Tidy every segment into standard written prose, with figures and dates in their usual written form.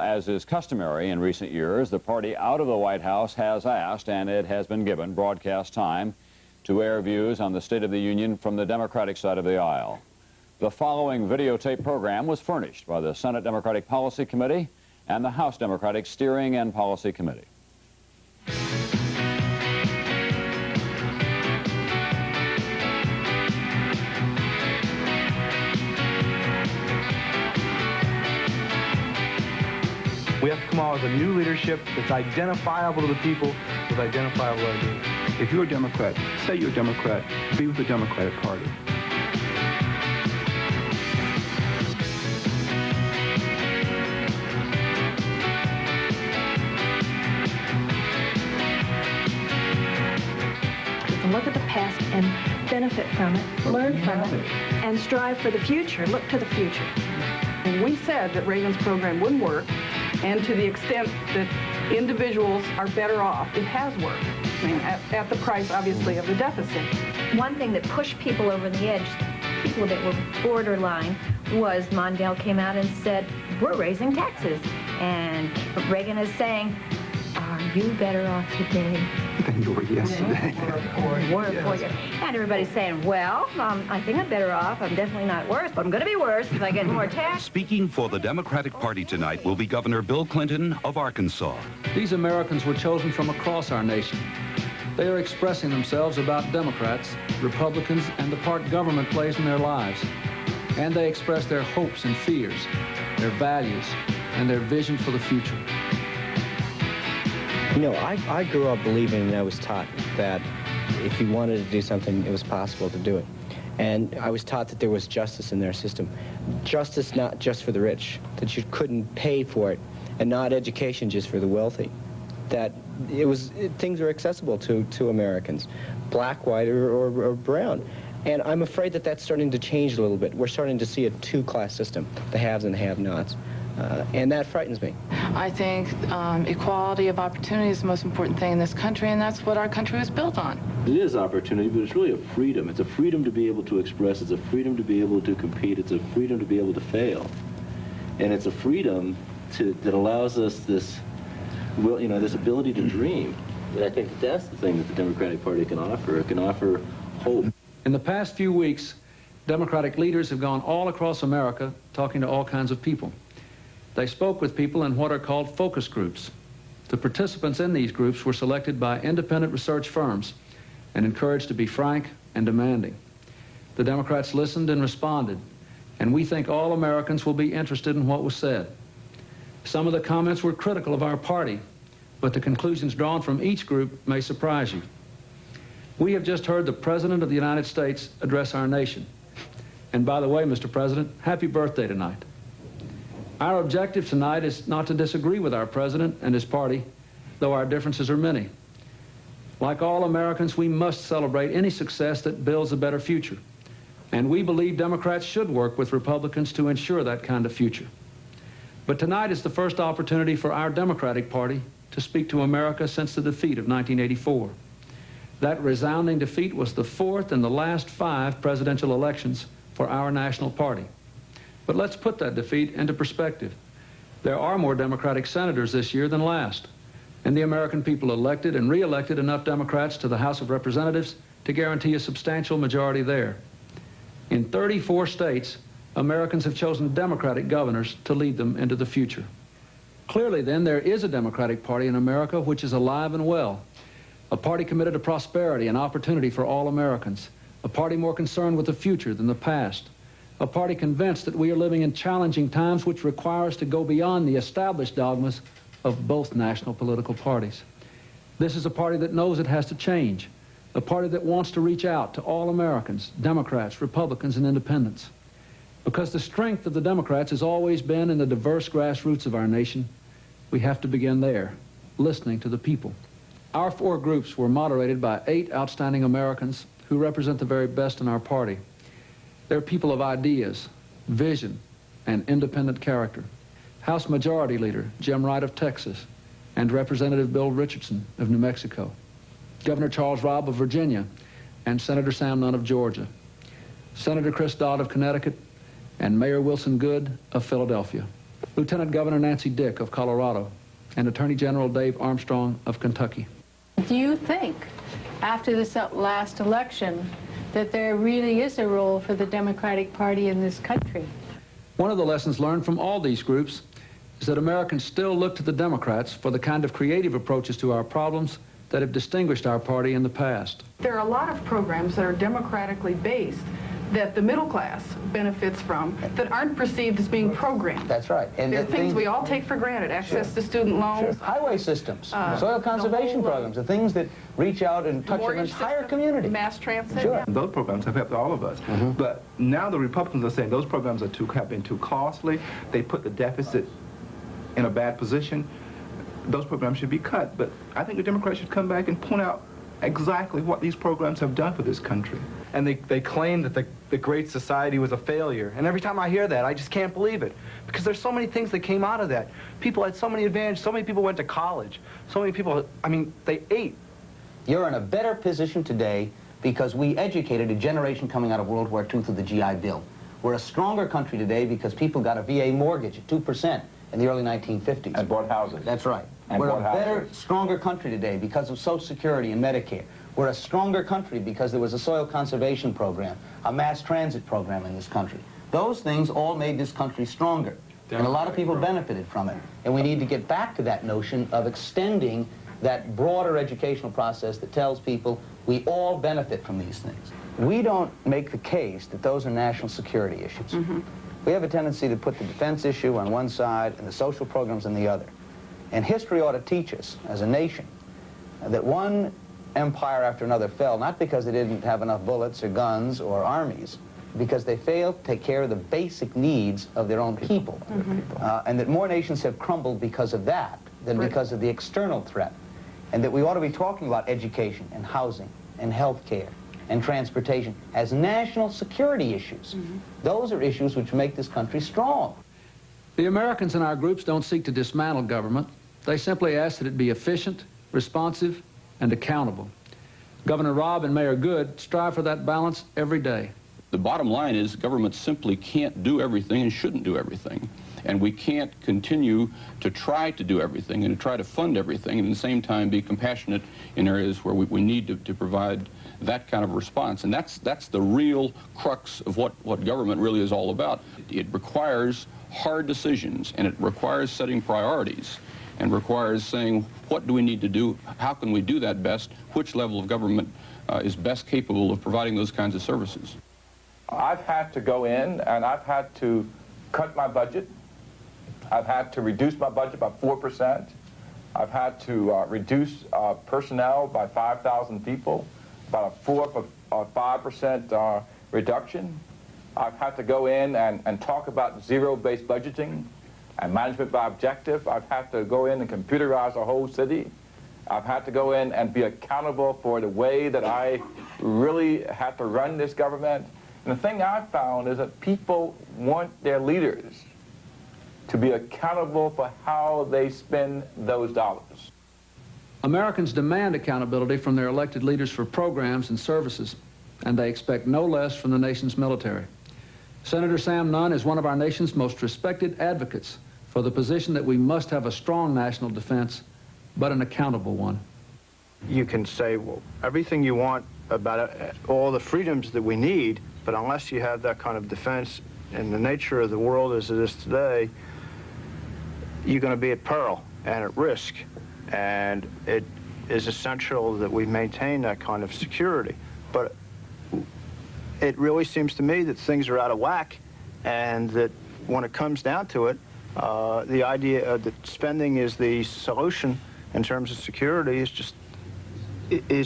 as is customary in recent years, the party out of the White House has asked, and it has been given, broadcast time to air views on the State of the Union from the Democratic side of the aisle. The following videotape program was furnished by the Senate Democratic Policy Committee and the House Democratic Steering and Policy Committee. We have to come out with a new leadership that's identifiable to the people with identifiable ideas. If you're a Democrat, say you're a Democrat, be with the Democratic Party. You can look at the past and benefit from it, learn from it, and strive for the future, look to the future. And we said that Reagan's program wouldn't work, and to the extent that individuals are better off, it has worked. I mean, at the price, obviously, of the deficit. One thing that pushed people over the edge, people that were borderline, was Mondale came out and said, we're raising taxes. And Reagan is saying, are you better off today Than you were yesterday. And everybody's saying, well, I think I'm better off. I'm definitely not worse, but I'm going to be worse if I get more tax. Speaking for the Democratic Party tonight will be Governor Bill Clinton of Arkansas. These Americans were chosen from across our nation. They are expressing themselves about Democrats, Republicans, and the part government plays in their lives. And they express their hopes and fears, their values, and their vision for the future. You know, I grew up believing, and I was taught that if you wanted to do something, it was possible to do it. And I was taught that there was justice in their system. Justice not just for the rich, that you couldn't pay for it, and not education just for the wealthy. That things are accessible to Americans, black, white, or brown. And I'm afraid that that's starting to change a little bit. We're starting to see a two-class system, the haves and the have-nots. And that frightens me. I think equality of opportunity is the most important thing in this country, and that's what our country was built on. It is opportunity, but it's really a freedom. It's a freedom to be able to express. It's a freedom to be able to compete. It's a freedom to be able to fail. And it's a freedom that allows us this, well, you know, this ability to dream. And I think that's the thing that the Democratic Party can offer. It can offer hope. In the past few weeks, Democratic leaders have gone all across America talking to all kinds of people. They spoke with people in what are called focus groups. The participants in these groups were selected by independent research firms and encouraged to be frank and demanding. The Democrats listened and responded, and we think all Americans will be interested in what was said. Some of the comments were critical of our party, but the conclusions drawn from each group may surprise you. We have just heard the President of the United States address our nation. And by the way, Mr. President, happy birthday tonight. Our objective tonight is not to disagree with our president and his party, though our differences are many. Like all Americans, we must celebrate any success that builds a better future. And we believe Democrats should work with Republicans to ensure that kind of future. But tonight is the first opportunity for our Democratic Party to speak to America since the defeat of 1984. That resounding defeat was the fourth in the last 5 presidential elections for our national party. But let's put that defeat into perspective. There are more Democratic senators this year than last, and the American people elected and re-elected enough Democrats to the House of Representatives to guarantee a substantial majority there. In 34 states, Americans have chosen Democratic governors to lead them into the future. Clearly, then, there is a Democratic Party in America which is alive and well, a party committed to prosperity and opportunity for all Americans, a party more concerned with the future than the past, a party convinced that we are living in challenging times which require us to go beyond the established dogmas of both national political parties. This is a party that knows it has to change, a party that wants to reach out to all Americans, Democrats, Republicans, and independents. Because the strength of the Democrats has always been in the diverse grassroots of our nation, we have to begin there, listening to the people. Our 4 groups were moderated by 8 outstanding Americans who represent the very best in our party. They're people of ideas, vision, and independent character. House Majority Leader Jim Wright of Texas and Representative Bill Richardson of New Mexico, Governor Charles Robb of Virginia, and Senator Sam Nunn of Georgia, Senator Chris Dodd of Connecticut, and Mayor Wilson Goode of Philadelphia. Lieutenant Governor Nancy Dick of Colorado, and Attorney General Dave Armstrong of Kentucky. Do you think, after this last election, that there really is a role for the Democratic Party in this country? One of the lessons learned from all these groups is that Americans still look to the Democrats for the kind of creative approaches to our problems that have distinguished our party in the past. There are a lot of programs that are democratically based that the middle class benefits from that aren't perceived as being programs. That's right. And there are things we all take for granted, access to student loans. Highway systems, soil conservation programs, the things that reach out and touch an entire community. Mass transit. Those programs have helped all of us. But now the Republicans are saying those programs have been too costly. They put the deficit in a bad position. Those programs should be cut. But I think the Democrats should come back and point out exactly what these programs have done for this country. And they claim that the Great Society was a failure. And every time I hear that, I just can't believe it. Because there's so many things that came out of that. People had so many advantages. So many people went to college. So many people, I mean, they ate. You're in a better position today because we educated a generation coming out of World War II through the GI Bill. We're a stronger country today because people got a VA mortgage at 2% in the early 1950s. And bought houses. That's right. And we're a better, stronger country today because of Social Security and Medicare. We're a stronger country because there was a soil conservation program, a mass transit program in this country. Those things all made this country stronger. And a lot of people benefited from it. And we need to get back to that notion of extending that broader educational process that tells people we all benefit from these things. We don't make the case that those are national security issues. We have a tendency to put the defense issue on one side and the social programs on the other. And history ought to teach us, as a nation, that one empire after another fell, not because they didn't have enough bullets or guns or armies, because they failed to take care of the basic needs of their own people. And that more nations have crumbled because of that than because of the external threat. And that we ought to be talking about education and housing and health care and transportation as national security issues. Those are issues which make this country strong. The Americans in our groups don't seek to dismantle government. They simply ask that it be efficient, responsive, and accountable. Governor Robb and Mayor Good strive for that balance every day. The bottom line is government simply can't do everything and shouldn't do everything. And we can't continue to try to do everything and to try to fund everything and at the same time be compassionate in areas where we need to provide that kind of response. And that's the real crux of what government really is all about. It requires hard decisions, and it requires setting priorities, and requires saying, what do we need to do? How can we do that best? Which level of government is best capable of providing those kinds of services? I've had to go in and I've had to cut my budget. I've had to reduce my budget by 4%. I've had to reduce personnel by 5,000 people, about a fourth of 5% reduction. I've had to go in and talk about zero-based budgeting and management by objective. I've had to go in and computerize our whole city. I've had to go in and be accountable for the way that I really had to run this government. And the thing I've found is that people want their leaders to be accountable for how they spend those dollars. Americans demand accountability from their elected leaders for programs and services, and they expect no less from the nation's military. Senator Sam Nunn is one of our nation's most respected advocates for the position that we must have a strong national defense, but an accountable one. You can say, well, everything you want about all the freedoms that we need, but unless you have that kind of defense and the nature of the world as it is today, you're going to be at peril and at risk. And it is essential that we maintain that kind of security. But it really seems to me that things are out of whack, and that when it comes down to it, the idea that spending is the solution in terms of security is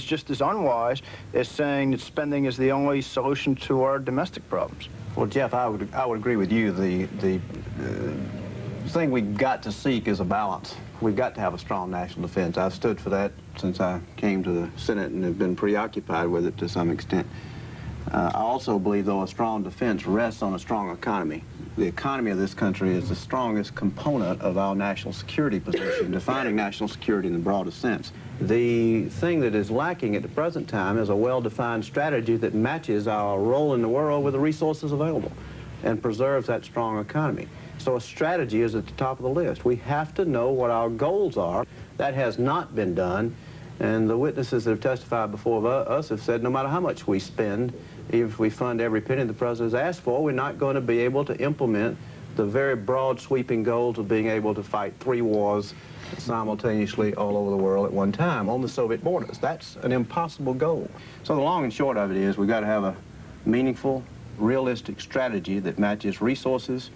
just as unwise as saying that spending is the only solution to our domestic problems. Well, Jeff, I would agree with you. The thing we've got to seek is a balance. We've got to have a strong national defense. I've stood for that since I came to the Senate and have been preoccupied with it to some extent. I also believe, though, a strong defense rests on a strong economy. The economy of this country is the strongest component of our national security position, defining national security in the broadest sense. The thing that is lacking at the present time is a well-defined strategy that matches our role in the world with the resources available and preserves that strong economy. So a strategy is at the top of the list. We have to know what our goals are. That has not been done, and the witnesses that have testified before us have said no matter how much we spend, even if we fund every penny the President has asked for, we're not going to be able to implement the very broad sweeping goals of being able to fight 3 wars simultaneously all over the world at one time on the Soviet borders. That's an impossible goal. So the long and short of it is we've got to have a meaningful, realistic strategy that matches resources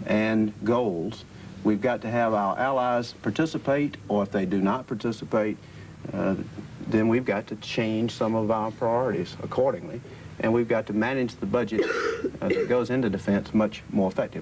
and goals. We've got to have our allies participate, or if they do not participate, then we've got to change some of our priorities accordingly, and we've got to manage the budget that goes into defense much more effectively.